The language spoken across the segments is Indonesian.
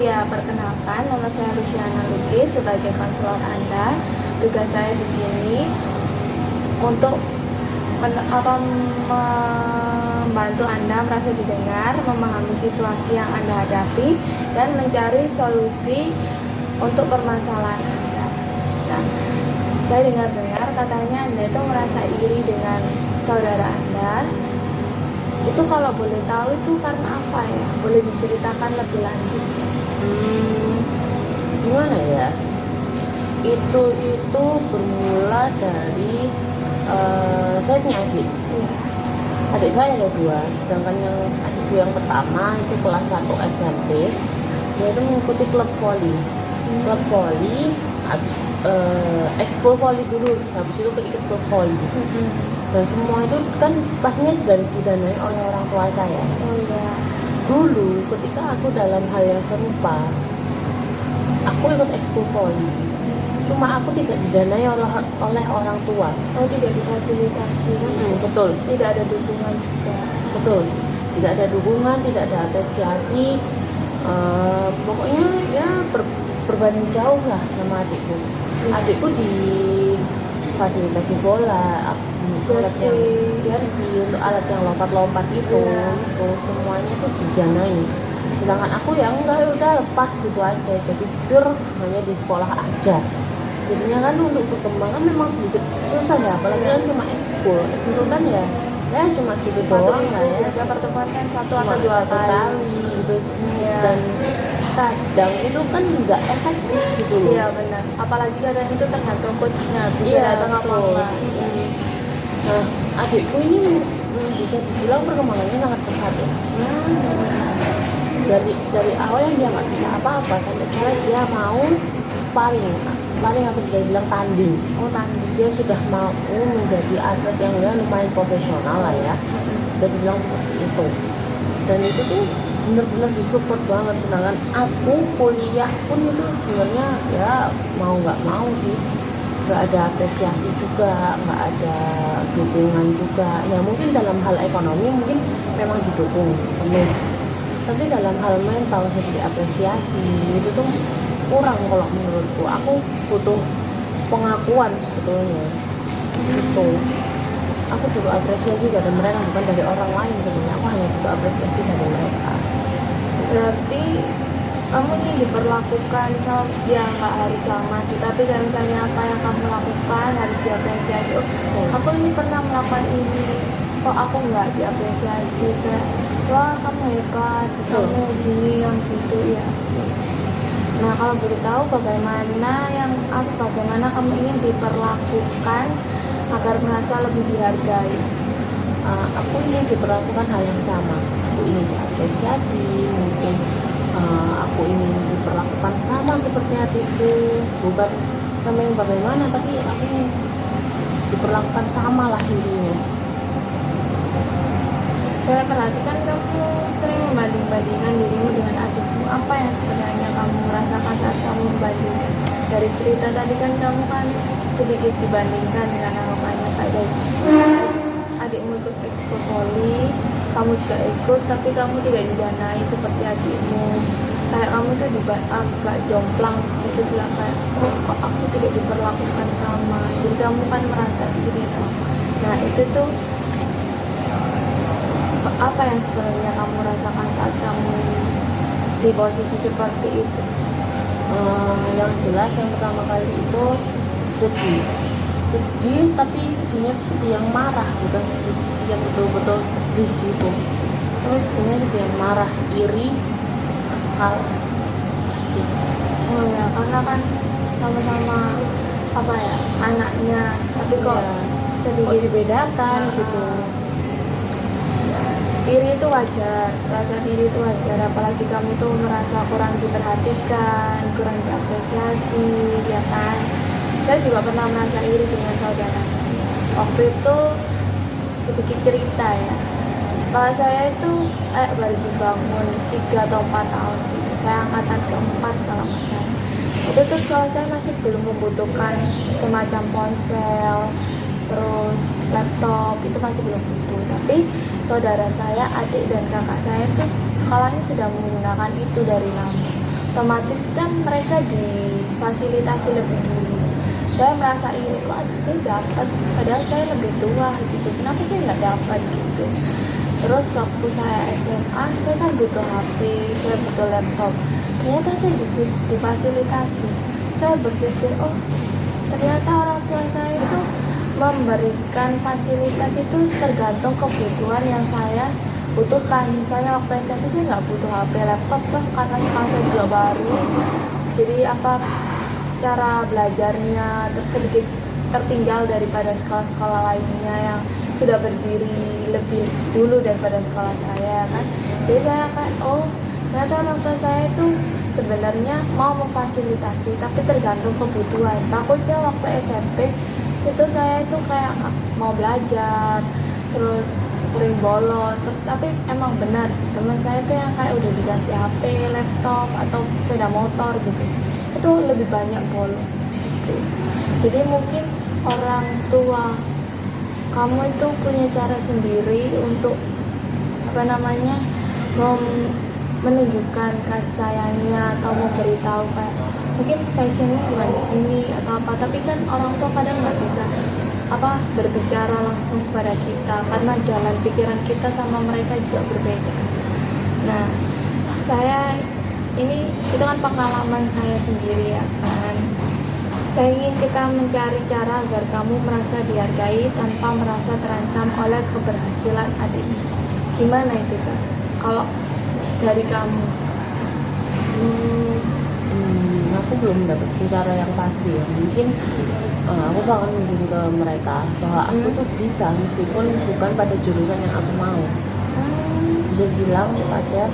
Ya, perkenalkan, nama saya Luciana Lukis sebagai konselor Anda. Tugas saya di sini untuk membantu Anda merasa didengar, memahami situasi yang Anda hadapi, dan mencari solusi untuk permasalahan Anda. Nah, saya dengar-dengar katanya Anda itu merasa iri dengan saudara Anda. Itu kalau boleh tahu itu karena apa ya? Boleh diceritakan lebih lanjut? Gimana ya? Itu bermula dari saya punya adik. Iya. Adik saya ada dua, sedangkan adikku yang pertama itu kelas 1 SMP. Dia itu mengikuti klub voli. Klub voli, habis ekskul voli dulu, habis itu ikut klub voli. Dan semua itu kan pastinya didanai oleh orang tua saya. Oh iya. Dulu ketika aku dalam hal yang serupa, aku ikut ekskul voli. Cuma aku tidak didanai oleh orang tua. Oh, tidak difasilitasi. Betul. Tidak ada dukungan juga. Betul. Tidak ada dukungan, tidak ada apresiasi. Pokoknya ya berbanding jauh lah sama adikku. Adikku di fasilitasi bola, alat yang jersey, untuk alat yang lompat-lompat itu semuanya tuh didanai. Sedangkan aku yang enggak, udah lepas gitu aja, jadi pure hanya di sekolah aja. Jadinya kan untuk perkembangan memang sedikit susah ya, apalagi kan cuma ekskul kan ya cuma gitu doang lah ya. Biasa pertemuan kan satu Cuma atau dua kali gitu. Dan kadang itu kan nggak efektif gitu loh. Iya benar. Apalagi kadang itu tergantung coachnya, bisa datang apa enggak. Nah, adikku ini bisa dibilang perkembangannya sangat pesat ya. Dari awal yang dia nggak bisa apa-apa sampai sekarang dia mau sparring atau bisa bilang tanding. Tanding. Dia sudah mau menjadi atlet yang ya lumayan profesional lah ya, bisa dibilang seperti itu. Dan itu tuh benar-benar disupport banget. Sedangkan aku kuliah pun itu sebenarnya ya mau nggak mau sih, nggak ada apresiasi juga, nggak ada dukungan juga. Ya mungkin dalam hal ekonomi mungkin memang didukung penuh, tapi dalam hal mental seperti apresiasi itu tuh kurang kalau menurutku. Aku butuh pengakuan sebetulnya itu. Aku butuh apresiasi dari mereka, bukan dari orang lain sebenarnya. Aku hanya butuh apresiasi dari mereka. Berarti kamu ingin diperlakukan sama, ya nggak harus sama sih, tapi kayak misalnya apa yang kamu lakukan harus diapresiasi. Aku ini pernah melakukan ini, kok aku nggak diapresiasi, kayak wah kamu hebat, kamu gini yang gitu ya. Nah, kalau boleh tahu bagaimana kamu ingin diperlakukan agar merasa lebih dihargai? Aku ingin diperlakukan hal yang sama. Aku ingin diapresiasi, mungkin aku ingin diperlakukan sama seperti adikku, bukan sama yang bagaimana, tapi aku ingin diperlakukan sama lah intinya. Saya perhatikan kamu sering membanding-bandingkan dirimu dengan adikmu. Apa yang sebenarnya kamu merasakan saat kamu membandingkan? Dari cerita tadi kan kamu kan sedikit dibandingkan dengan anggapannya kayak adikmu ikut ekskul voli, kamu juga ikut, tapi kamu tidak didanai seperti adikmu. Kayak kamu tuh agak jomplang sedikit lah, kayak kok aku tidak diperlakukan sama. Jadi kamu kan merasa iri toh. Nah itu tuh apa yang sebenarnya kamu rasakan saat kamu di posisi seperti itu? Yang jelas yang pertama kali itu sedih, tapi sedihnya sedih yang marah, bukan sedih yang betul-betul sedih gitu. Terus sedihnya sedih yang marah, iri, kesal, pasti. Oh ya, karena kan sama-sama apa ya anaknya, tapi kok sedikit dibedakan gitu. Iri itu wajar, rasa iri itu wajar, apalagi kamu tuh merasa kurang diperhatikan, kurang diapresiasi, ya kan? Saya juga pernah merasa iri dengan saudara saya. Waktu itu sedikit cerita ya, sekolah saya itu baru dibangun 3 atau 4 tahun gitu. Saya angkatan keempat kalau nggak salah. Itu tuh sekolah saya masih belum membutuhkan semacam ponsel, terus laptop, itu masih belum butuh. Tapi saudara saya, adik dan kakak saya tuh sekolahnya sudah menggunakan itu dari lama. otomatis kan mereka difasilitasi lebih dulu. Saya merasa iri, kok saya dapat, padahal saya lebih tua gitu, kenapa saya nggak dapat gitu. Terus waktu saya SMA, saya kan butuh HP, saya butuh laptop, ternyata saya difasilitasi. Saya berpikir, oh ternyata orang tua saya itu memberikan fasilitas itu tergantung kebutuhan yang saya butuhkan. Misalnya waktu SMP saya nggak butuh HP, laptop tuh karena sekolah saya juga baru, jadi cara belajarnya sedikit tertinggal daripada sekolah-sekolah lainnya yang sudah berdiri lebih dulu daripada sekolah saya kan. Jadi saya kan, oh ternyata orang tua saya itu sebenarnya mau memfasilitasi tapi tergantung kebutuhan. Takutnya waktu SMP itu saya itu kayak mau belajar terus sering bolos, tapi emang benar teman saya tuh yang kayak udah dikasih HP, laptop atau sepeda motor gitu, itu lebih banyak bolos gitu. Jadi mungkin orang tua kamu itu punya cara sendiri untuk menunjukkan kasih sayangnya atau memberitahu kayak mungkin passionmu bukan di sini atau apa, tapi kan orang tua kadang nggak bisa berbicara langsung kepada kita karena jalan pikiran kita sama mereka juga berbeda. Nah, itu kan pengalaman saya sendiri ya kan. Saya ingin kita mencari cara agar kamu merasa dihargai tanpa merasa terancam oleh keberhasilan adik. Gimana itu Kak? Kalau dari kamu? Aku belum dapat cara yang pasti ya. Mungkin aku bakal nunjukin ke mereka bahwa aku tuh bisa meskipun bukan pada jurusan yang aku mau. Bisa bilang pada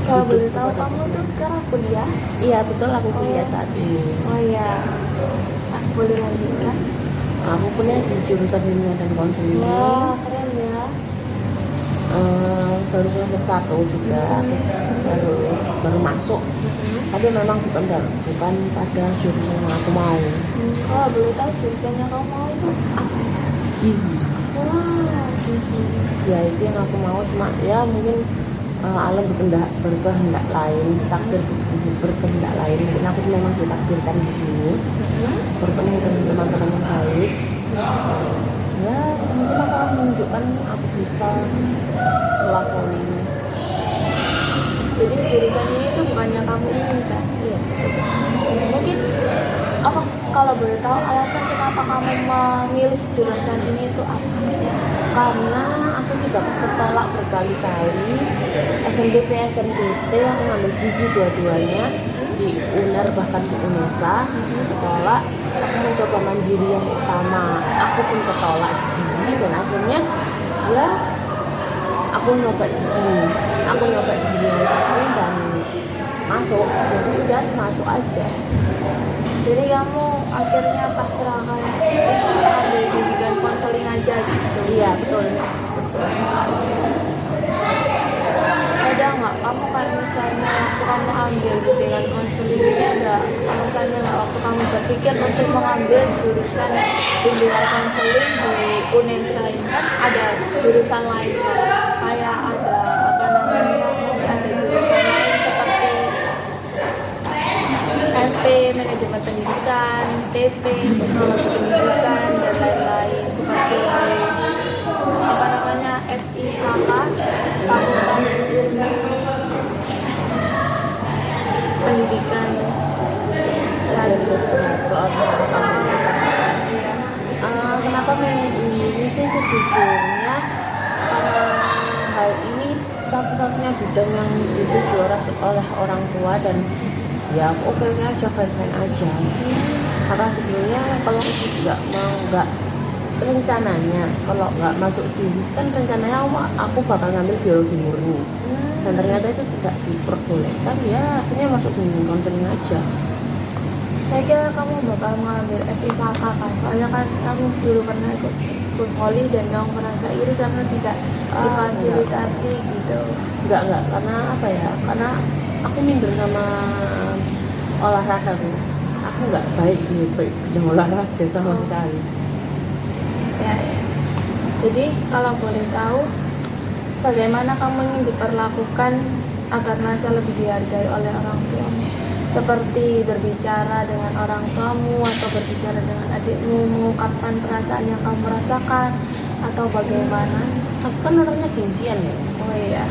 kalau boleh tahu kamu tuh sekarang kuliah? Iya betul, aku kuliah saat ini. Oh iya, boleh lanjutkan? Aku kuliah di jurusan bimbingan dan konseling. Wah keren ya. Baru semester 1 juga, baru masuk. Tapi memang bukan pada jurusan yang aku mau. Kalau boleh tahu jurusan yang kamu mau itu apa ya? Gizi. Wah gizi. Ya itu yang aku mau, cuma ya mungkin alam berkehendak lain, takdir berkehendak lain. Mungkin aku memang ditakdirkan di sini, bertemu dengan teman-teman yang baik. Ya mungkin aku akan menunjukkan aku bisa melakukan ini. Jadi jurusan ini tuh bukannya kamu inginkan? Iya. Mungkin kalau boleh tahu alasan kenapa kamu memilih jurusan ini itu apa? Karena aku tidak ketolak berkali-kali SNBP SNBT yang mengambil gizi dua-duanya di UNER bahkan di UNESA ketolak. Aku mencoba mandiri yang pertama, aku pun ketolak gizi dan akhirnya ya aku nyoba di sini, aku nyoba di bimbingan konseling dan masuk, ya sudah masuk aja. Jadi kamu akhirnya pasrah kayak ambil bimbingan konseling aja gitu? Iya betul. Ada nggak kamu kayak misalnya waktu kamu ambil bimbingan konseling ini ada alasannya nggak waktu kamu berpikir untuk mengambil jurusan bimbingan konseling di UNESA ini? Kan ada jurusan lain kayak ada masih ada jurusan lain seperti MP manajemen pendidikan, TP teknologi pendidikan dan lain-lain, seperti FIKK Fakultas Ilmu Pendidikan dan kenapa ini sih sejujurnya karena hal ini satu-satunya bidang yang disetujui oleh orang tua dan ya oke aja, fine aja. Karena sebenarnya kalau aku juga mau nggak rencananya kalau nggak masuk gizi kan rencananya aku bakal ngambil biologi murni dan ternyata itu tidak diperbolehkan, ya akhirnya masuk bimbingan konseling aja. Saya kira kamu bakal mengambil FIKK kan, soalnya kan kamu dulu pernah ikut school volley dan kamu merasa iri karena tidak difasilitasi gitu. Enggak, karena apa ya, karena aku minder sama olahraga. Aku nggak baik di bidang olahraga sama sekali. Ya. Jadi kalau boleh tahu bagaimana kamu ingin diperlakukan agar merasa lebih dihargai oleh orang tuamu. Seperti berbicara dengan orang tuamu atau berbicara dengan adikmu, mengungkapkan perasaan yang kamu rasakan atau bagaimana. Aku kan orangnya gengsian ya. Oh iya.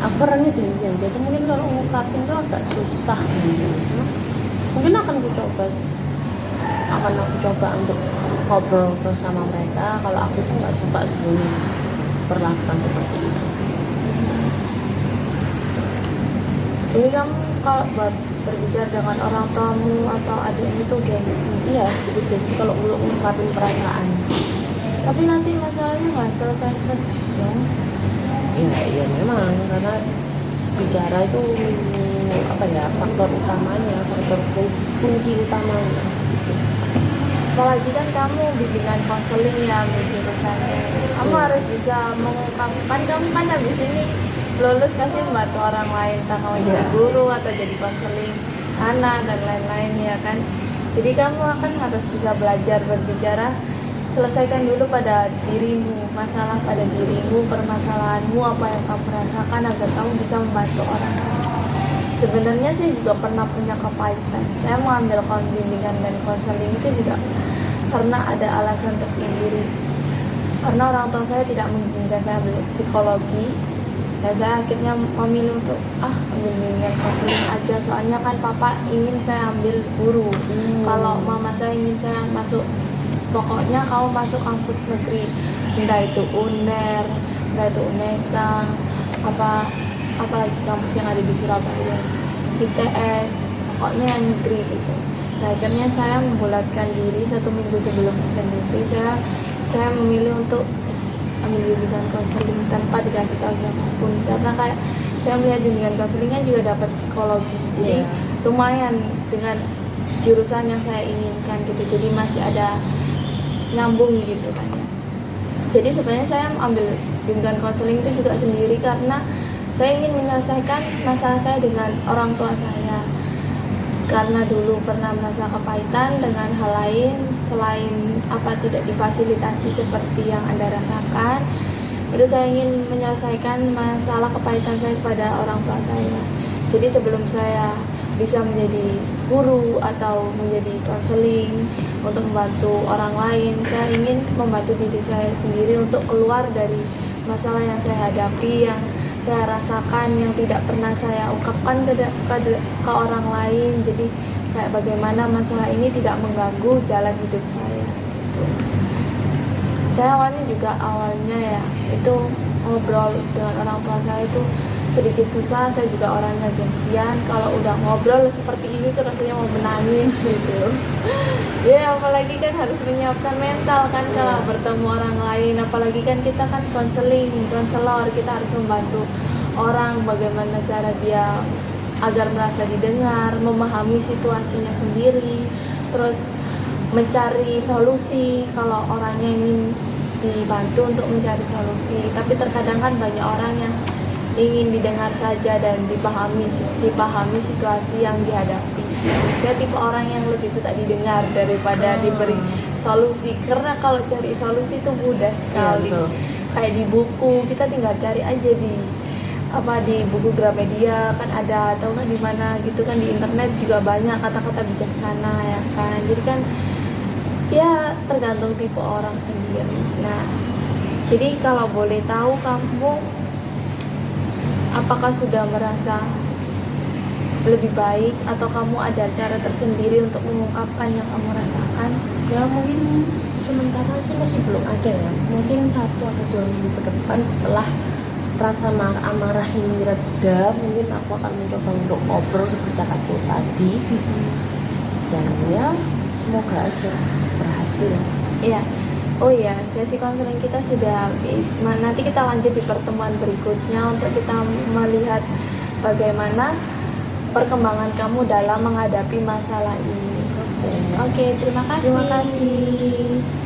Aku orangnya gengsian, jadi mungkin kalau ngungkapin tuh agak susah gitu. Mungkin akan aku coba untuk ngobrol terus sama mereka. Kalau aku tuh nggak suka sebelum perlakuan seperti itu. Jadi kamu kalau buat berbicara dengan orang tuamu atau adikmu itu gengsi. Iya, sedikit gengsi kalau untuk ngungkapin perasaan. Tapi nanti masalahnya nggak selesai dong. Iya memang karena bicara itu apa ya, faktor utamanya, faktor kunci utamanya. Apalagi kan kamu bimbingan konseling ya jurusannya. Kamu harus bisa mengungkapkan, kamu kan habis ini lulus pasti membantu orang lain, entah kamu jadi guru atau jadi konseling anak dan lain-lain ya kan. Jadi kamu akan harus bisa belajar berbicara, selesaikan dulu pada dirimu, masalah pada dirimu, permasalahanmu, apa yang kamu rasakan agar kamu bisa membantu orang lain. Sebenarnya saya juga pernah punya kepahitan. Saya mengambil bimbingan dan konseling itu juga karena ada alasan tersendiri. Karena orang tua saya tidak mengizinkan saya ambil psikologi, dan saya akhirnya memilih untuk ambil bimbingan konseling aja. Soalnya kan papa ingin saya ambil guru, kalau mama saya ingin saya masuk, pokoknya kamu masuk kampus negeri, entah itu UNER, entah itu UNESA, apalagi kampus yang ada di Surabaya, ITS, pokoknya yang negeri gitu. Nah, akhirnya saya membulatkan diri 1 minggu sebelum SNBP, saya memilih untuk ambil bimbingan konseling tanpa dikasih tahu siapapun, karena kayak saya melihat bimbingan konselingnya juga dapat psikologi, jadi lumayan dengan jurusan yang saya inginkan gitu, jadi masih ada nyambung gitu kan ya. Jadi sebenarnya saya ambil bimbingan konseling itu juga sendiri karena saya ingin menyelesaikan masalah saya dengan orang tua saya, karena dulu pernah merasa kepahitan dengan hal lain selain tidak difasilitasi seperti yang Anda rasakan. Itu saya ingin menyelesaikan masalah kepahitan saya kepada orang tua saya. Jadi sebelum saya bisa menjadi guru atau menjadi konseling untuk membantu orang lain, saya ingin membantu diri saya sendiri untuk keluar dari masalah yang saya hadapi, yang saya rasakan, yang tidak pernah saya ungkapkan ke orang lain. Jadi kayak bagaimana masalah ini tidak mengganggu jalan hidup saya. Saya awalnya ya itu ngobrol dengan orang tua saya itu sedikit susah. Saya juga orangnya gengsian, kalau udah ngobrol seperti ini tuh rasanya mau menangis gitu. Ya apalagi kan harus menyiapkan mental kan kalau bertemu orang lain, apalagi kan kita kan konselor, kita harus membantu orang bagaimana cara dia agar merasa didengar, memahami situasinya sendiri, terus mencari solusi kalau orangnya ingin dibantu untuk mencari solusi. Tapi terkadang kan banyak orang yang ingin didengar saja dan dipahami situasi yang dihadapi. Saya tipe orang yang lebih suka didengar daripada diberi solusi, karena kalau cari solusi itu mudah sekali. Kayak di buku kita tinggal cari aja di buku Gramedia kan ada, atau kan di mana gitu kan, di internet juga banyak kata-kata bijaksana ya kan. Jadi kan ya tergantung tipe orang sendiri. Nah, jadi kalau boleh tahu, kamu apakah sudah merasa lebih baik atau kamu ada cara tersendiri untuk mengungkapkan yang kamu rasakan? Ya mungkin sementara sih masih belum ada ya. Mungkin 1 atau 2 minggu ke depan setelah rasa amarah ini reda, mungkin aku akan mencoba untuk ngobrol seperti aku tadi. Dan ya semoga aja berhasil. Iya. Oh iya, sesi konseling kita sudah habis. Nanti kita lanjut di pertemuan berikutnya untuk kita melihat bagaimana perkembangan kamu dalam menghadapi masalah ini. Oke, terima kasih. Terima kasih.